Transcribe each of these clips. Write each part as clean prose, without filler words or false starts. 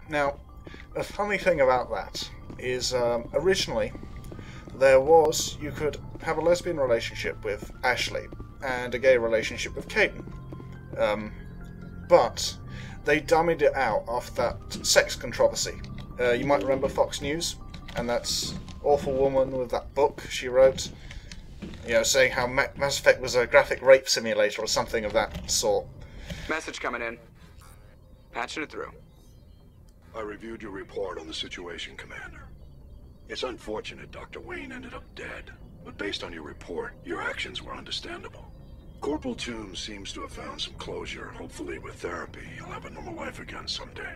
Now, the funny thing about that is, originally, you could have a lesbian relationship with Ashley and a gay relationship with Caden. But they dummied it out after that sex controversy. You might remember Fox News, and that awful woman with that book she wrote, saying how Mass Effect was a graphic rape simulator or something of that sort. Message coming in. Patching it through. I reviewed your report on the situation, Commander. It's unfortunate Dr. Wayne ended up dead, but based on your report, your actions were understandable. Corporal Toombs seems to have found some closure. Hopefully with therapy, he'll have a normal life again someday.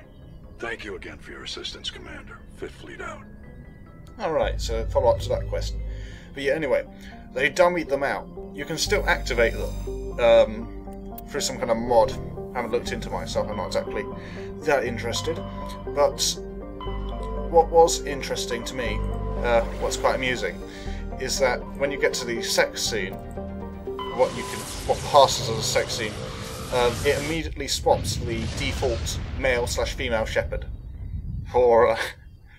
Thank you again for your assistance, Commander. Fifth Fleet out. Alright, so follow up to that quest. But yeah, anyway, they dummied them out. You can still activate them through some kind of mod. I haven't looked into myself, I'm not exactly that interested. But what was interesting to me, what's quite amusing, is that when you get to the sex scene, what passes as a sex scene, it immediately swaps the default male/female shepherd for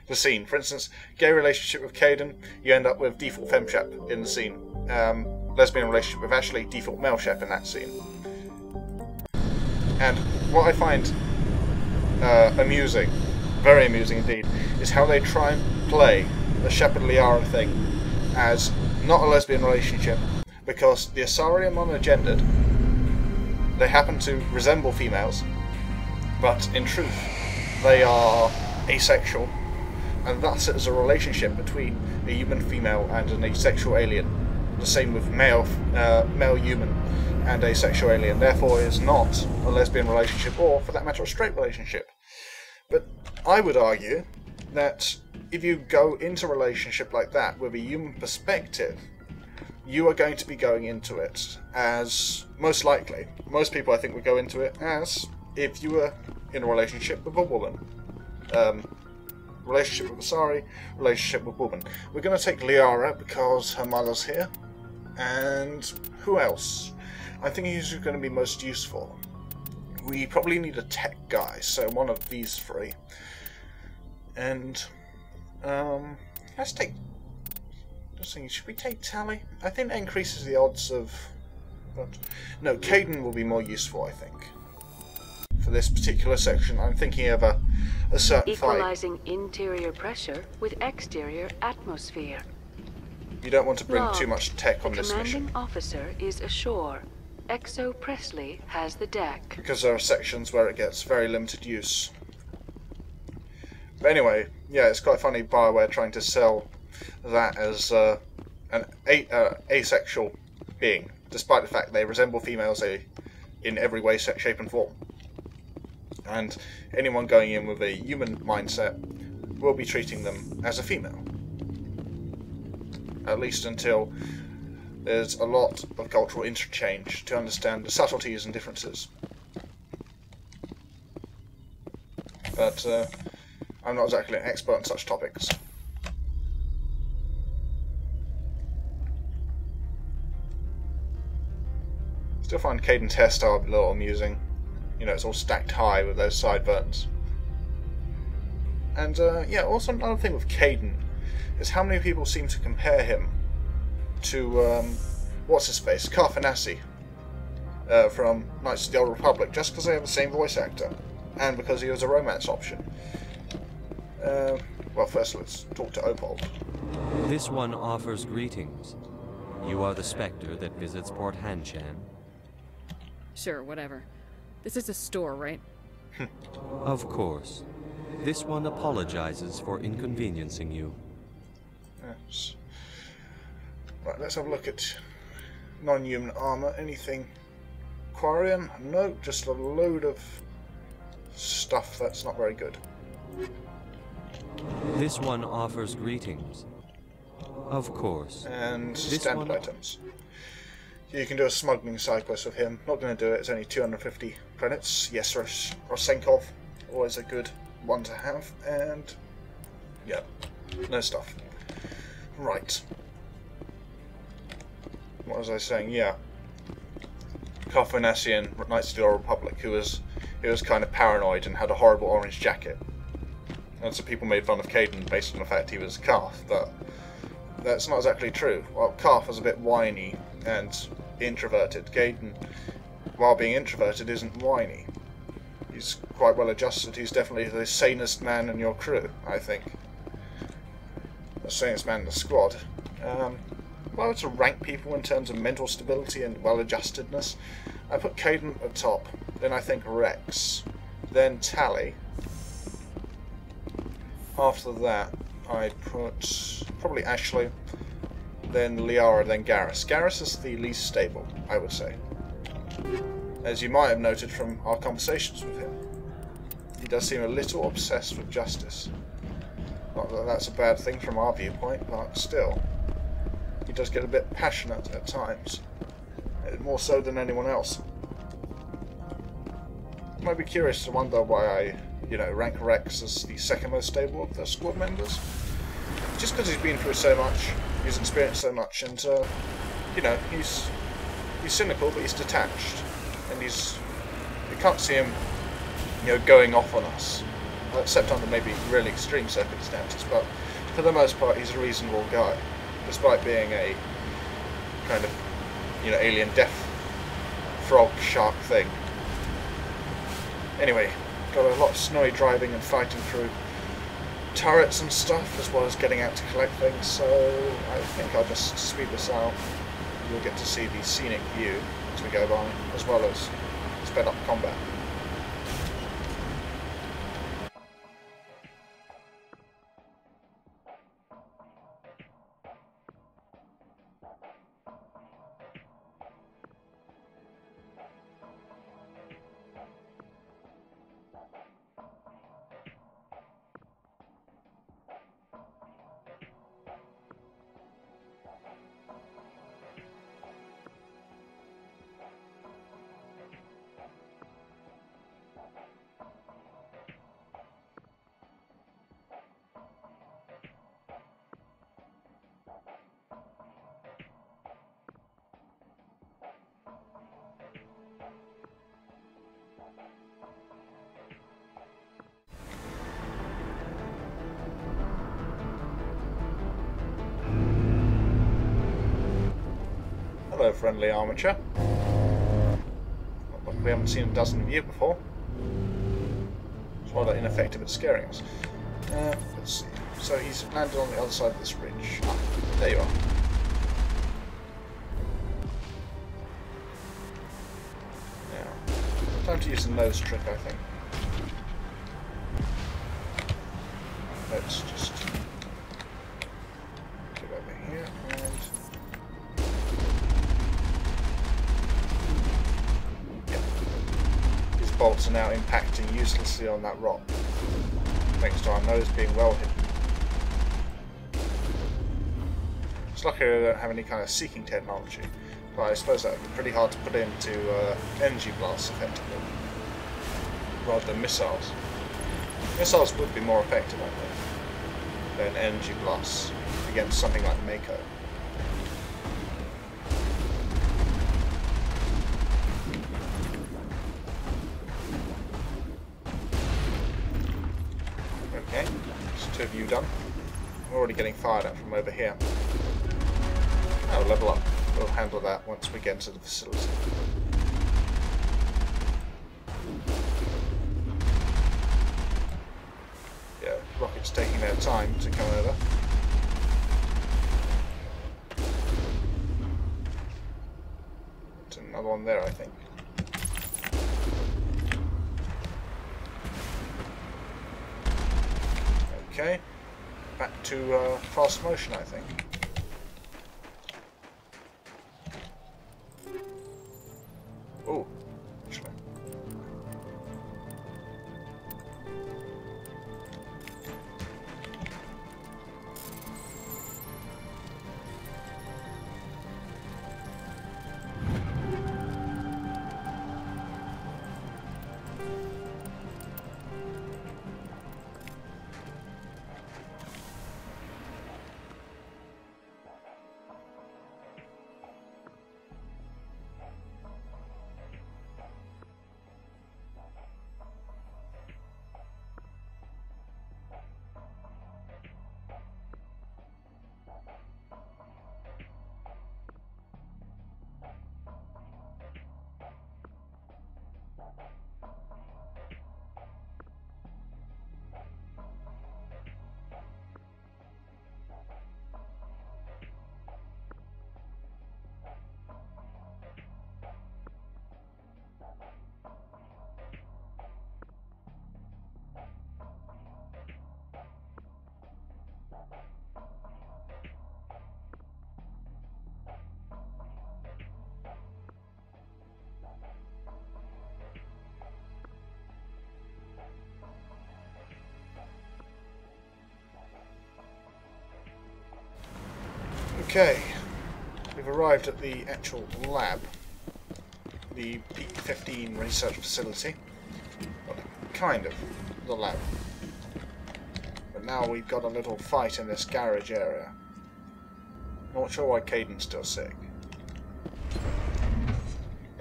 the scene. For instance, gay relationship with Caden, you end up with default femme shep in the scene. Lesbian relationship with Ashley, default male shep in that scene. And what I find amusing, very amusing indeed, is how they try and play the Shepard Liara thing as not a lesbian relationship, because the Asari are monogendered. They happen to resemble females, but in truth they are asexual, and thus it is a relationship between a human female and an asexual alien. The same with male human and asexual alien. Therefore, it is not a lesbian relationship, or for that matter, a straight relationship. But I would argue that if you go into a relationship like that with a human perspective, you are going to be going into it as, most likely, most people I think would go into it as if you were in a relationship with a woman. Relationship with Asari, relationship with woman. We're going to take Liara because her mother's here, and who else? I think he's going to be most useful. We probably need a tech guy, so one of these three. And, let's take... should we take Tally? I think that increases the odds of... But, no, Caden will be more useful, I think. For this particular section, I'm thinking of a certain Equalizing interior pressure with exterior atmosphere. You don't want to bring too much tech on this mission. The commanding officer is ashore. Exo Presley has the deck. Because there are sections where it gets very limited use. But anyway, yeah, it's quite funny BioWare trying to sell that as an asexual being, despite the fact they resemble females in every way, shape and form. And anyone going in with a human mindset will be treating them as a female. At least until there's a lot of cultural interchange to understand the subtleties and differences. But I'm not exactly an expert on such topics. Still find Caden's hairstyle a little amusing. You know, it's all stacked high with those sideburns. And yeah, also another thing with Caden is how many people seem to compare him to what's his face, Carfanassi from Knights of the Old Republic, just because they have the same voice actor, and because he was a romance option. Well, first let's talk to Opold. This one offers greetings. You are the Spectre that visits Port Hanshan? Sure, whatever. This is a store, right? Of course. This one apologizes for inconveniencing you. Yes. Right, let's have a look at non-human armor. Anything Quarian? No, just a load of stuff that's not very good. This one offers greetings. Of course. And standard items. You can do a smuggling side quest with him. Not going to do it, it's only 250 credits. Yes, Rosenkov, always a good one to have. And yeah, no stuff. Right. What was I saying? Yeah. Carfanassi in Knights of the Old Republic, who was kind of paranoid and had a horrible orange jacket. And so people made fun of Caden based on the fact he was a calf, but that's not exactly true. Well, calf was a bit whiny and introverted. Caden, while being introverted, isn't whiny. He's quite well adjusted. He's definitely the sanest man in your crew, I think. The sanest man in the squad. If I were to rank people in terms of mental stability and well-adjustedness, I put Caden at the top, then I think Rex, then Tally. After that, I'd put probably Ashley, then Liara, then Garrus. Garrus is the least stable, I would say. As you might have noted from our conversations with him, he does seem a little obsessed with justice. Not that that's a bad thing from our viewpoint, but still. He does get a bit passionate at times. More so than anyone else. You might be curious to wonder why I, rank Rex as the second most stable of the squad members. Just because he's been through so much, he's experienced so much, and, he's cynical, but he's detached. And you can't see him, going off on us. Except under maybe really extreme circumstances, but for the most part he's a reasonable guy. Despite being a kind of, alien death frog shark thing. Anyway, got a lot of snowy driving and fighting through turrets and stuff, as well as getting out to collect things, so I think I'll just speed this out. You'll get to see the scenic view as we go by, as well as sped up combat. Hello, friendly armature. Look like we haven't seen a dozen of you before. It's rather ineffective at scaring us. Let's see. So he's landed on the other side of this ridge. Ah, there you are. Now, time to use the nose trick, I think. Let's just get over here and... bolts are now impacting uselessly on that rock, thanks to our nose being well hidden. It's lucky I don't have any kind of seeking technology, but I suppose that would be pretty hard to put into energy blasts effectively, rather than missiles. Missiles would be more effective, I think, than energy blasts against something like Mako. Okay, there's 2 of you done. I'm already getting fired at from over here. Oh, level up. We'll handle that once we get into the facility. Yeah, rockets taking their time to come over. There's another one there, I think. Okay, back to fast motion, I think. Oh, actually. Okay, we've arrived at the actual lab, the P-15 research facility. Well, kind of the lab. But now we've got a little fight in this garage area. Not sure why Caden's still sick.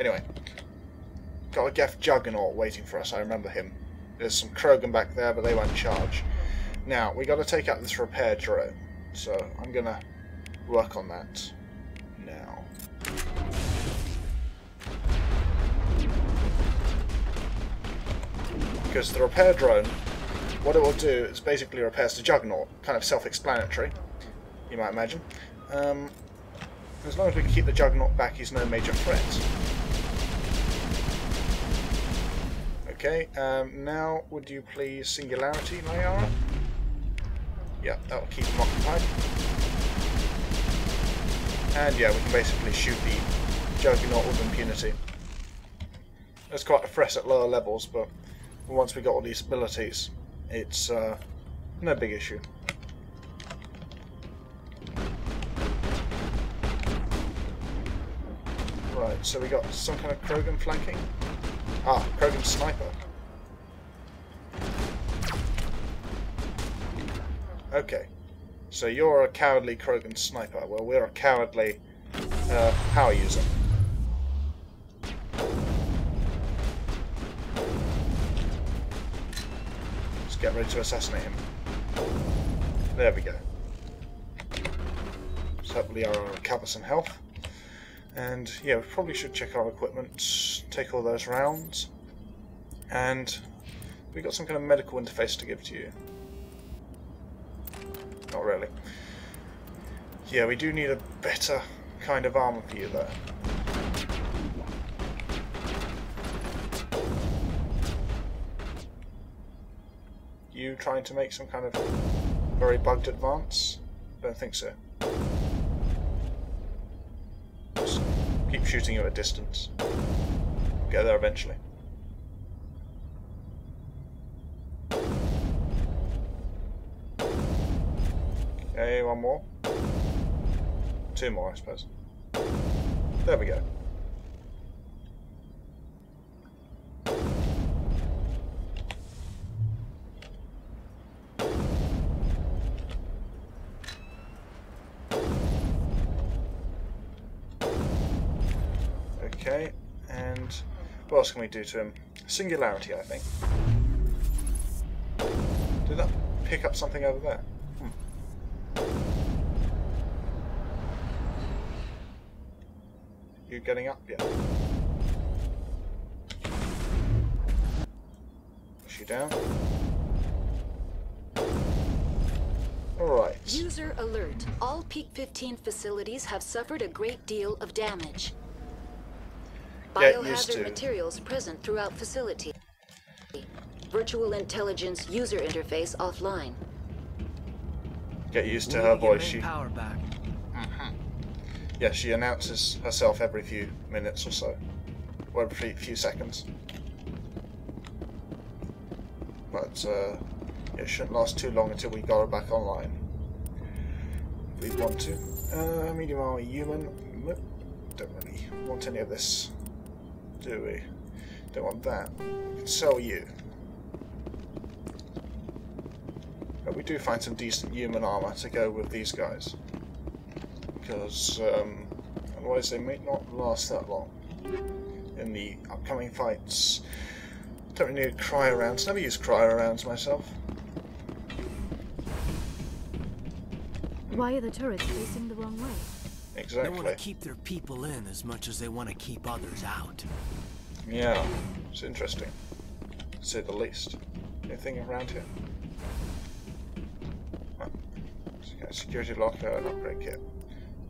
Anyway, got a Geth Juggernaut waiting for us, I remember him. There's some Krogan back there, but they won't charge. Now, we got to take out this repair drone, so I'm going to work on that now. Because the repair drone, what it will do is basically repairs the Juggernaut, kind of self-explanatory, you might imagine. As long as we can keep the Juggernaut back, he's no major threat. Okay, now would you please Singularity, Mayara? Yeah, that will keep him occupied. And yeah, we can basically shoot the Juggernaut with impunity. There's quite a threat at lower levels, but once we got all these abilities, it's no big issue. Right, so we got some kind of Krogan flanking. Ah, Krogan sniper. Okay, so you're a cowardly Krogan sniper. Well, we're a cowardly power user. Let's get ready to assassinate him. There we go. So hopefully I'll recover some health. And yeah, we probably should check our equipment, take all those rounds, and we got some kind of medical interface to give to you. Not really. Yeah, we do need a better kind of armor for you though. You trying to make some kind of very bugged advance? Don't think so. Just keep shooting you at a distance. Get there eventually. Okay, one more. Two more, I suppose. There we go. Okay, and what else can we do to him? Singularity, I think. Did that pick up something over there? You getting up yet? Push you down. Alright. User alert. All Peak 15 facilities have suffered a great deal of damage. Biohazard materials present throughout facility. Virtual intelligence user interface offline. Get used to her voice. She power back. Yeah, she announces herself every few minutes or so, or every few seconds. But it shouldn't last too long until we got her back online. If we want to. Medium armor human. Nope. Don't really want any of this, do we? Don't want that. We can sell you. But we do find some decent human armor to go with these guys. Because otherwise they may not last that long in the upcoming fights. Don't really need cryo rounds. Never use cryo rounds myself. Why are the turrets facing the wrong way? Exactly. They want to keep their people in as much as they want to keep others out. Yeah, it's interesting, to say the least. Anything around here? Oh. Security locker and upgrade kit.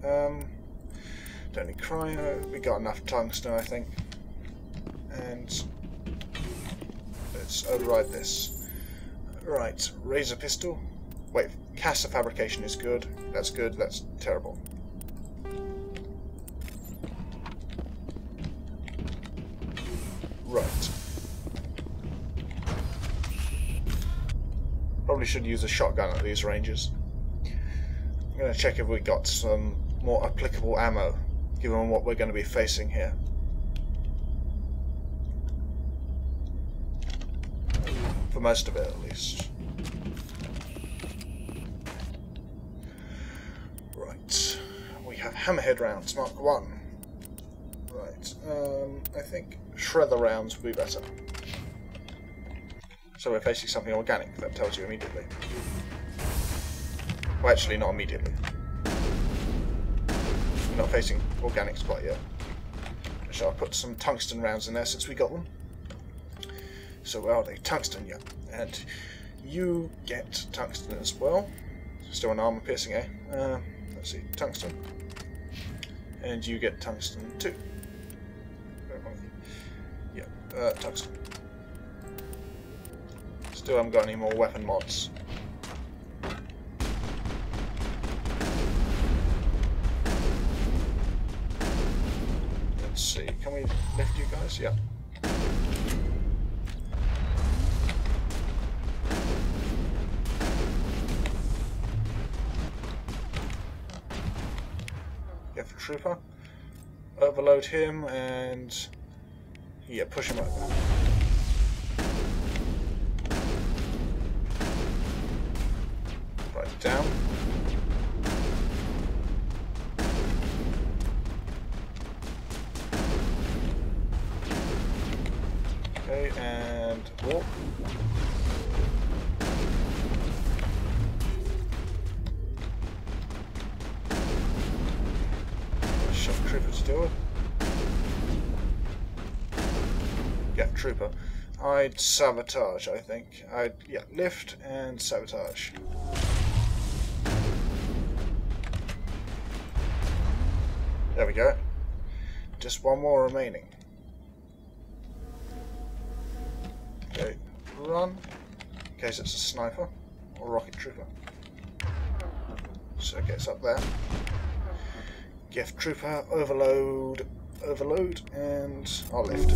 Don't need cryo. We got enough tungsten, I think. And let's override this. Right, razor pistol. Wait, Casa fabrication is good. That's good. That's terrible. Right. Probably should use a shotgun at these ranges. I'm going to check if we got some more applicable ammo, given what we're going to be facing here. For most of it, at least. Right. We have hammerhead rounds, Mark 1. Right. I think shredder rounds would be better. So we're facing something organic, that tells you immediately. Well, actually, not immediately. We're not facing organics quite yet. Shall I put some tungsten rounds in there since we got them? So where are they? Tungsten, yeah. And you get tungsten as well. Still an armor piercing, eh? Let's see, tungsten. And you get tungsten too. Yeah, tungsten. Still haven't got any more weapon mods. Let's see, can we lift you guys? Yeah. Get for trooper. Overload him and yeah, push him over. Right down. Okay, and walk. Shove trooper to do it. Yeah, trooper. I'd sabotage, I think. Yeah, lift and sabotage. There we go. Just one more remaining. Okay, run. In case it's a sniper or rocket trooper. So it gets up there. Gift trooper, overload, and I'll lift.